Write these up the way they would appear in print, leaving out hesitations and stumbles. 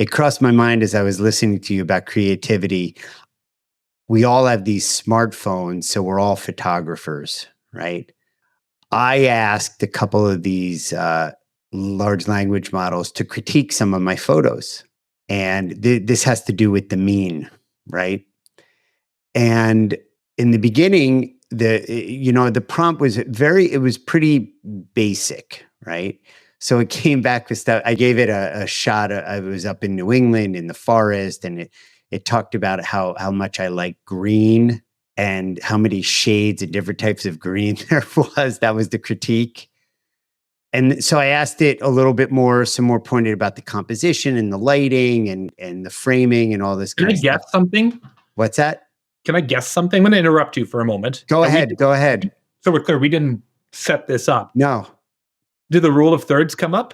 it crossed my mind as I was listening to you about creativity. We all have these smartphones, so we're all photographers, right? I asked a couple of these large language models to critique some of my photos. And this has to do with the mean, right? And in the beginning, the prompt was it was pretty basic, right? So it came back with stuff. I gave it a shot. I was up in New England in the forest, and it talked about how much I like green and how many shades and different types of green there was. That was the critique. And so I asked it a little bit more, some more pointed about the composition and the lighting and the framing and all this kind of stuff. Can I guess something? What's that? Can I guess something? I'm going to interrupt you for a moment. Go ahead. So we're clear, we didn't set this up. No. Did the rule of thirds come up?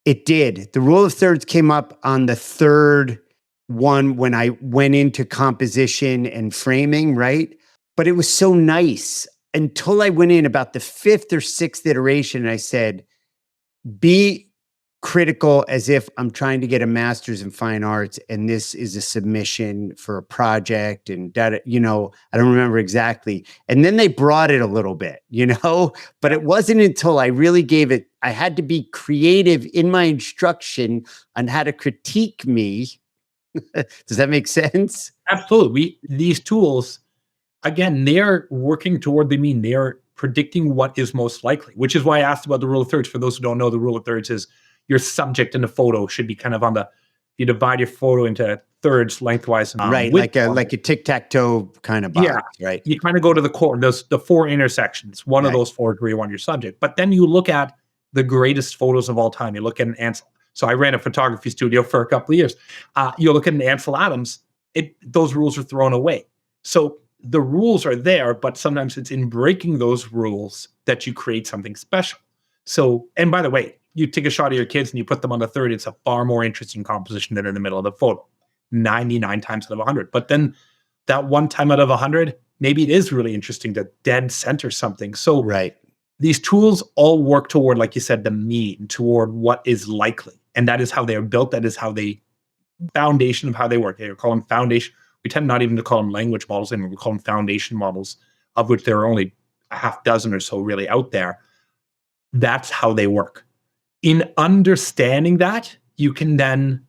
It did. The rule of thirds came up on the third one when I went into composition and framing, right? But it was so nice until I went in about the fifth or sixth iteration. And I said, be critical as if I'm trying to get a master's in fine arts and this is a submission for a project and that, I don't remember exactly. And then they brought it a little bit, but it wasn't until I really gave it, I had to be creative in my instruction on how to critique me. Does that make sense? Absolutely. These tools, again, they're working toward the mean. They're predicting what is most likely, which is why I asked about the rule of thirds. For those who don't know, the rule of thirds is your subject in the photo should be kind of you divide your photo into thirds lengthwise. Right, like a tic-tac-toe kind of box, right? You kind of go to the core, the four intersections. One of those four is where you want your subject. But then you look at the greatest photos of all time. You look at an Ansel. So I ran a photography studio for a couple of years. You look at an Ansel Adams, those rules are thrown away. So the rules are there, but sometimes it's in breaking those rules that you create something special. So, and by the way, you take a shot of your kids and you put them on the third, it's a far more interesting composition than in the middle of the photo, 99 times out of 100. But then that one time out of 100, maybe it is really interesting to dead center something. So these tools all work toward, like you said, the mean, toward what is likely. And that is how they are built. That is how foundation of how they work. They call them foundation. We tend not even to call them language models anymore. We call them foundation models, of which there are only a half dozen or so really out there. That's how they work. In understanding that, you can then,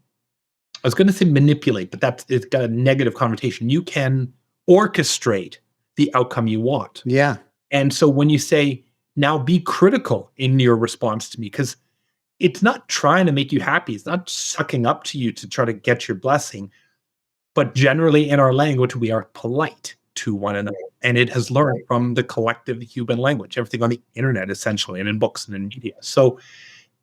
I was going to say manipulate, but it's got a negative connotation. You can orchestrate the outcome you want. Yeah. And so when you say, now be critical in your response to me, because it's not trying to make you happy. It's not sucking up to you to try to get your blessing. But generally in our language, we are polite to one another. And it has learned from the collective human language, everything on the internet, essentially, and in books and in media. So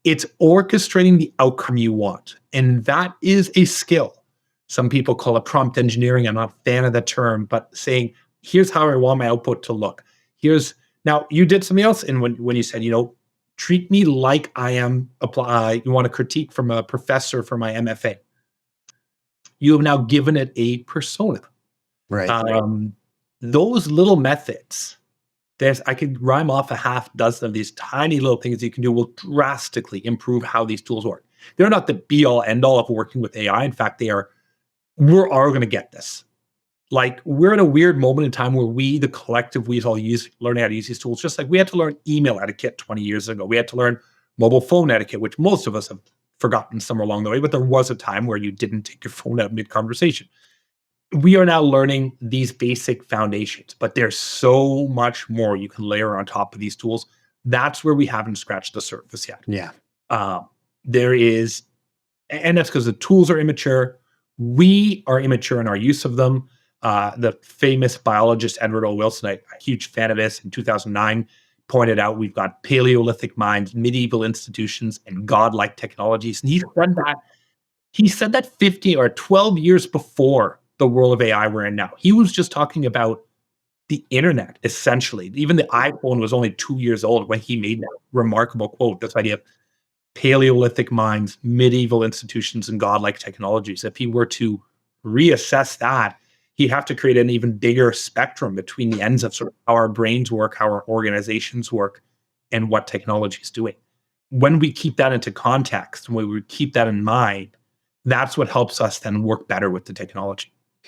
it's orchestrating the outcome you want. And that is a skill. Some people call it prompt engineering. I'm not a fan of the term, but saying, here's how I want my output to look. Now you did something else. And when you said, treat me like I am, you want a critique from a professor for my MFA. You have now given it a persona. Right. Those little methods, I could rhyme off a half dozen of these tiny little things you can do will drastically improve how these tools work. They're not the be all end all of working with AI. In fact, we're all going to get this. Like, we're in a weird moment in time where the collective, we all learning how to use these tools, just like we had to learn email etiquette 20 years ago. We had to learn mobile phone etiquette, which most of us have forgotten somewhere along the way, but there was a time where you didn't take your phone out mid-conversation. We are now learning these basic foundations, but there's so much more you can layer on top of these tools. That's where we haven't scratched the surface yet. Yeah. There is, and that's because the tools are immature. We are immature in our use of them. The famous biologist Edward O. Wilson, a huge fan of this, in 2009, pointed out we've got Paleolithic minds, medieval institutions, and godlike technologies. And he said that 50 or 12 years before the world of AI we're in now. He was just talking about the internet, essentially. Even the iPhone was only 2 years old when he made that remarkable quote, this idea of Paleolithic minds, medieval institutions, and godlike technologies. If he were to reassess that, he'd have to create an even bigger spectrum between the ends of sort of how our brains work, how our organizations work, and what technology is doing. When we keep that into context, when we keep that in mind, That's what helps us then work better with the technology.